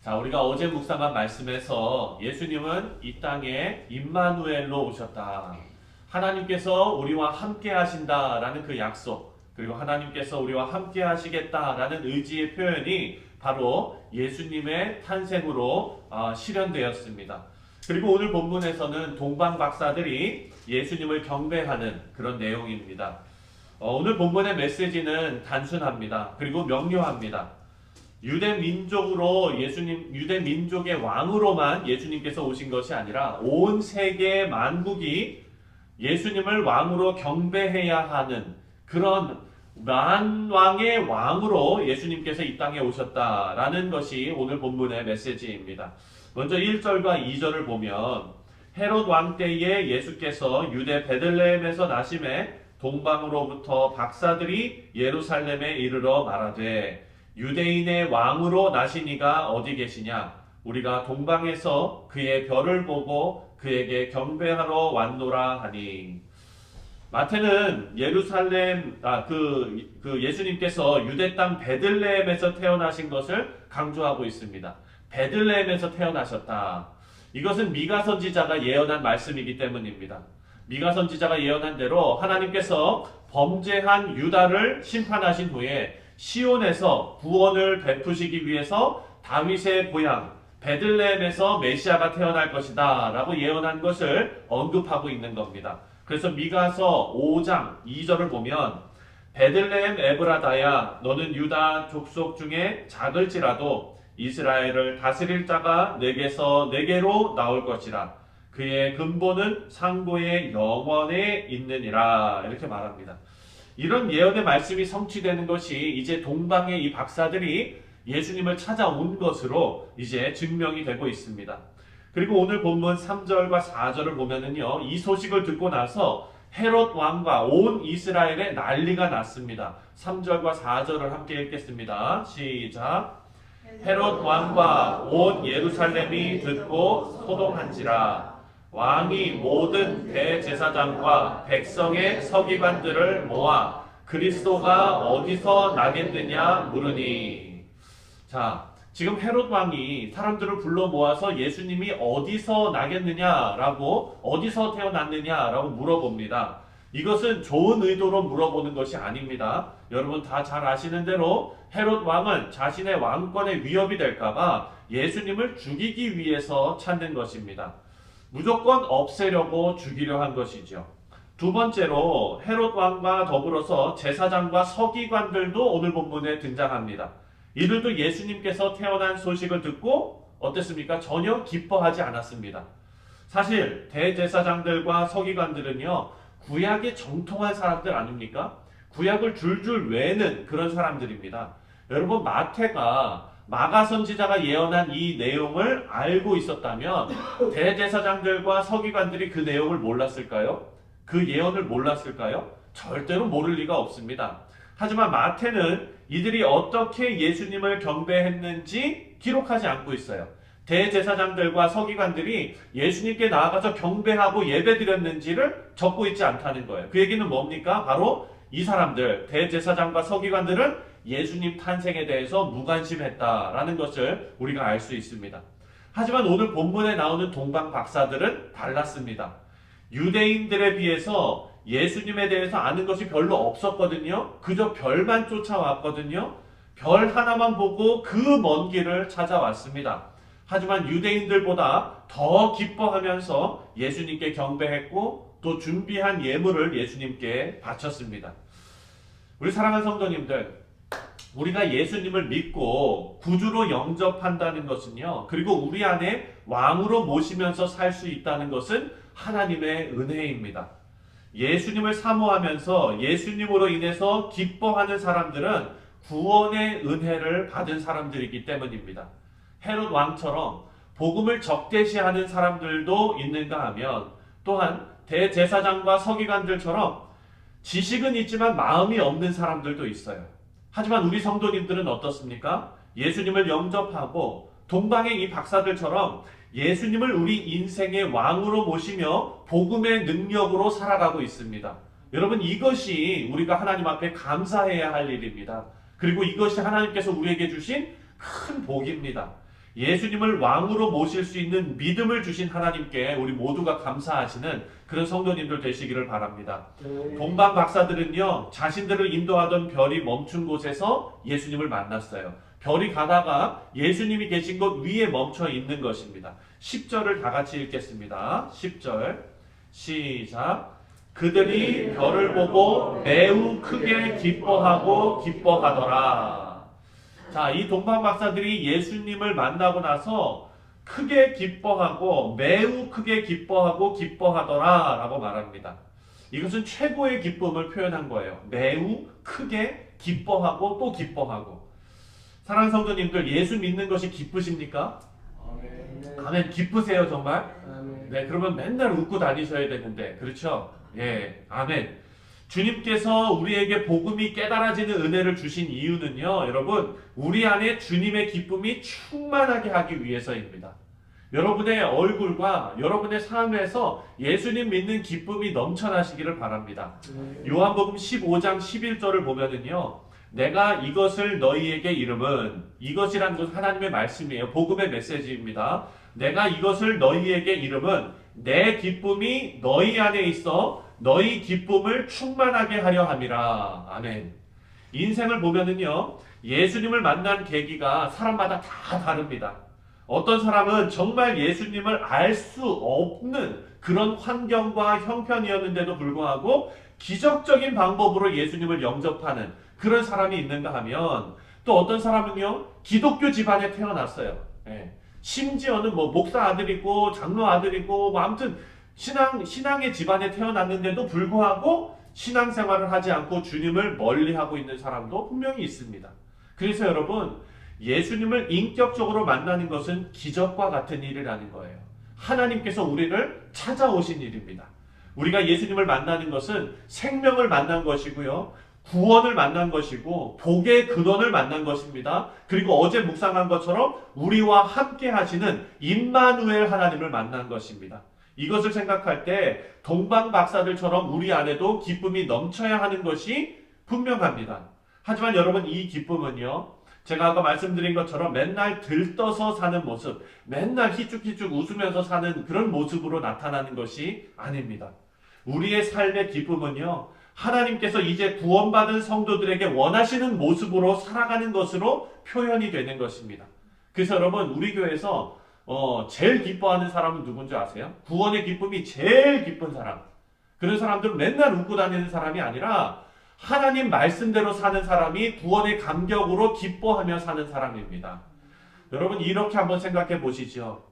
자, 우리가 어제 묵상한 말씀에서 예수님은 이 땅에 임마누엘로 오셨다. 하나님께서 우리와 함께 하신다라는 그 약속, 그리고 하나님께서 우리와 함께 하시겠다라는 의지의 표현이 바로 예수님의 탄생으로 실현되었습니다. 그리고 오늘 본문에서는 동방 박사들이 예수님을 경배하는 그런 내용입니다. 오늘 본문의 메시지는 단순합니다. 그리고 명료합니다. 유대 민족의 왕으로만 예수님께서 오신 것이 아니라 온 세계 만국이 예수님을 왕으로 경배해야 하는 그런 만왕의 왕으로 예수님께서 이 땅에 오셨다라는 것이 오늘 본문의 메시지입니다. 먼저 1절과 2절을 보면 헤롯 왕 때에 예수께서 유대 베들레헴에서 나심에 동방으로부터 박사들이 예루살렘에 이르러 말하되 유대인의 왕으로 나시니가 어디 계시냐? 우리가 동방에서 그의 별을 보고 그에게 경배하러 왔노라 하니. 마태는 예수님께서 유대 땅 베들레헴에서 태어나신 것을 강조하고 있습니다. 베들레헴에서 태어나셨다. 이것은 미가 선지자가 예언한 말씀이기 때문입니다. 미가 선지자가 예언한 대로 하나님께서 범죄한 유다를 심판하신 후에 시온에서 구원을 베푸시기 위해서 다윗의 고향 베들레헴에서 메시아가 태어날 것이다 라고 예언한 것을 언급하고 있는 겁니다. 그래서 미가서 5장 2절을 보면 베들레헴 에브라다야 너는 유다 족속 중에 작을지라도 이스라엘을 다스릴 자가 내게로 나올 것이라 그의 근본은 상고의 영원에 있느니라 이렇게 말합니다. 이런 예언의 말씀이 성취되는 것이 이제 동방의 이 박사들이 예수님을 찾아온 것으로 이제 증명이 되고 있습니다. 그리고 오늘 본문 3절과 4절을 보면은요, 이 소식을 듣고 나서 헤롯 왕과 온 이스라엘에 난리가 났습니다. 3절과 4절을 함께 읽겠습니다. 시작. 헤롯 왕과 온 예루살렘이 듣고 소동한지라 왕이 모든 대제사장과 백성의 서기관들을 모아 그리스도가 어디서 나겠느냐 물으니. 자, 지금 헤롯 왕이 사람들을 불러 모아서 예수님이 어디서 나겠느냐라고, 어디서 태어났느냐라고 물어봅니다. 이것은 좋은 의도로 물어보는 것이 아닙니다. 여러분 다 잘 아시는 대로 헤롯 왕은 자신의 왕권에 위협이 될까봐 예수님을 죽이기 위해서 찾는 것입니다. 무조건 없애려고 죽이려 한 것이죠. 두 번째로 헤롯 왕과 더불어서 제사장과 서기관들도 오늘 본문에 등장합니다. 이들도 예수님께서 태어난 소식을 듣고 어땠습니까? 전혀 기뻐하지 않았습니다. 사실 대제사장들과 서기관들은요, 구약에 정통한 사람들 아닙니까? 구약을 줄줄 외는 그런 사람들입니다. 여러분, 마가 선지자가 예언한 이 내용을 알고 있었다면 대제사장들과 서기관들이 그 내용을 몰랐을까요? 그 예언을 몰랐을까요? 절대로 모를 리가 없습니다. 하지만 마태는 이들이 어떻게 예수님을 경배했는지 기록하지 않고 있어요. 대제사장들과 서기관들이 예수님께 나아가서 경배하고 예배드렸는지를 적고 있지 않다는 거예요. 그 얘기는 뭡니까? 바로 이 사람들, 대제사장과 서기관들은 예수님 탄생에 대해서 무관심했다라는 것을 우리가 알 수 있습니다. 하지만 오늘 본문에 나오는 동방 박사들은 달랐습니다. 유대인들에 비해서 예수님에 대해서 아는 것이 별로 없었거든요. 그저 별만 쫓아왔거든요. 별 하나만 보고 그 먼 길을 찾아왔습니다. 하지만 유대인들보다 더 기뻐하면서 예수님께 경배했고 또 준비한 예물을 예수님께 바쳤습니다. 우리 사랑하는 성도님들, 우리가 예수님을 믿고 구주로 영접한다는 것은요, 그리고 우리 안에 왕으로 모시면서 살 수 있다는 것은 하나님의 은혜입니다. 예수님을 사모하면서 예수님으로 인해서 기뻐하는 사람들은 구원의 은혜를 받은 사람들이기 때문입니다. 헤롯 왕처럼 복음을 적대시하는 사람들도 있는가 하면 또한 대제사장과 서기관들처럼 지식은 있지만 마음이 없는 사람들도 있어요. 하지만 우리 성도님들은 어떻습니까? 예수님을 영접하고 동방의 이 박사들처럼 예수님을 우리 인생의 왕으로 모시며 복음의 능력으로 살아가고 있습니다. 여러분, 이것이 우리가 하나님 앞에 감사해야 할 일입니다. 그리고 이것이 하나님께서 우리에게 주신 큰 복입니다. 예수님을 왕으로 모실 수 있는 믿음을 주신 하나님께 우리 모두가 감사하시는 그런 성도님들 되시기를 바랍니다. 동방 박사들은요, 자신들을 인도하던 별이 멈춘 곳에서 예수님을 만났어요. 별이 가다가 예수님이 계신 곳 위에 멈춰 있는 것입니다. 10절을 다 같이 읽겠습니다. 10절 시작. 그들이 별을 보고 매우 크게 기뻐하고 기뻐하더라. 자, 이 동방 박사들이 예수님을 만나고 나서 크게 기뻐하고 매우 크게 기뻐하고 기뻐하더라 라고 말합니다. 이것은 최고의 기쁨을 표현한 거예요. 매우 크게 기뻐하고 또 기뻐하고. 사랑하는 성도님들, 예수 믿는 것이 기쁘십니까? 아멘. 기쁘세요 정말? 네, 그러면 맨날 웃고 다니셔야 되는데, 그렇죠? 예, 아멘. 주님께서 우리에게 복음이 깨달아지는 은혜를 주신 이유는요, 여러분, 우리 안에 주님의 기쁨이 충만하게 하기 위해서입니다. 여러분의 얼굴과 여러분의 삶에서 예수님 믿는 기쁨이 넘쳐나시기를 바랍니다. 요한복음 15장 11절을 보면은요, 내가 이것을 너희에게 이름은, 이것이란 것은 하나님의 말씀이에요. 복음의 메시지입니다. 내가 이것을 너희에게 이름은 내 기쁨이 너희 안에 있어 너희 기쁨을 충만하게 하려 함이라. 아멘. 인생을 보면은요, 예수님을 만난 계기가 사람마다 다 다릅니다. 어떤 사람은 정말 예수님을 알 수 없는 그런 환경과 형편이었는데도 불구하고 기적적인 방법으로 예수님을 영접하는 그런 사람이 있는가 하면, 또 어떤 사람은요, 기독교 집안에 태어났어요. 예. 심지어는 뭐 목사 아들이고 장로 아들이고 뭐 아무튼 신앙의 집안에 태어났는데도 불구하고 신앙생활을 하지 않고 주님을 멀리하고 있는 사람도 분명히 있습니다. 그래서 여러분, 예수님을 인격적으로 만나는 것은 기적과 같은 일이라는 거예요. 하나님께서 우리를 찾아오신 일입니다. 우리가 예수님을 만나는 것은 생명을 만난 것이고요, 구원을 만난 것이고 복의 근원을 만난 것입니다. 그리고 어제 묵상한 것처럼 우리와 함께 하시는 임마누엘 하나님을 만난 것입니다. 이것을 생각할 때 동방 박사들처럼 우리 안에도 기쁨이 넘쳐야 하는 것이 분명합니다. 하지만 여러분, 이 기쁨은요, 제가 아까 말씀드린 것처럼 맨날 들떠서 사는 모습, 맨날 희죽희죽 웃으면서 사는 그런 모습으로 나타나는 것이 아닙니다. 우리의 삶의 기쁨은요, 하나님께서 이제 구원받은 성도들에게 원하시는 모습으로 살아가는 것으로 표현이 되는 것입니다. 그래서 여러분, 우리 교회에서 제일 기뻐하는 사람은 누군지 아세요? 구원의 기쁨이 제일 기쁜 사람. 그런 사람들은 맨날 웃고 다니는 사람이 아니라 하나님 말씀대로 사는 사람이 구원의 감격으로 기뻐하며 사는 사람입니다. 여러분, 이렇게 한번 생각해 보시죠.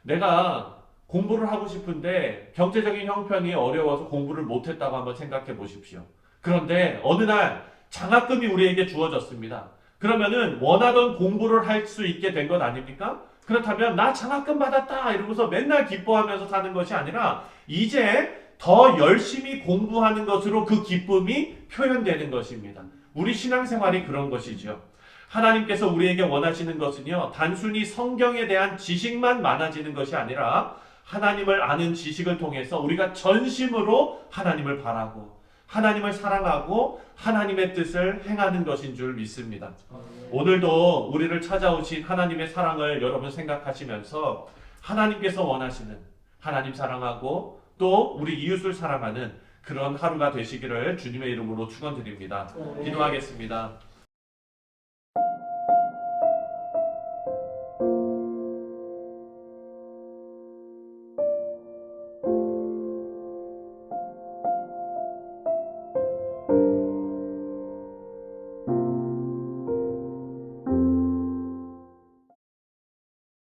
내가 공부를 하고 싶은데 경제적인 형편이 어려워서 공부를 못했다고 한번 생각해 보십시오. 그런데 어느 날 장학금이 우리에게 주어졌습니다. 그러면은 원하던 공부를 할 수 있게 된 것 아닙니까? 그렇다면 나 장학금 받았다 이러면서 맨날 기뻐하면서 사는 것이 아니라 이제 더 열심히 공부하는 것으로 그 기쁨이 표현되는 것입니다. 우리 신앙생활이 그런 것이죠. 하나님께서 우리에게 원하시는 것은요, 단순히 성경에 대한 지식만 많아지는 것이 아니라 하나님을 아는 지식을 통해서 우리가 전심으로 하나님을 바라고 하나님을 사랑하고 하나님의 뜻을 행하는 것인 줄 믿습니다. 오늘도 우리를 찾아오신 하나님의 사랑을 여러분 생각하시면서 하나님께서 원하시는, 하나님 사랑하고 또 우리 이웃을 사랑하는 그런 하루가 되시기를 주님의 이름으로 축원드립니다. 기도하겠습니다.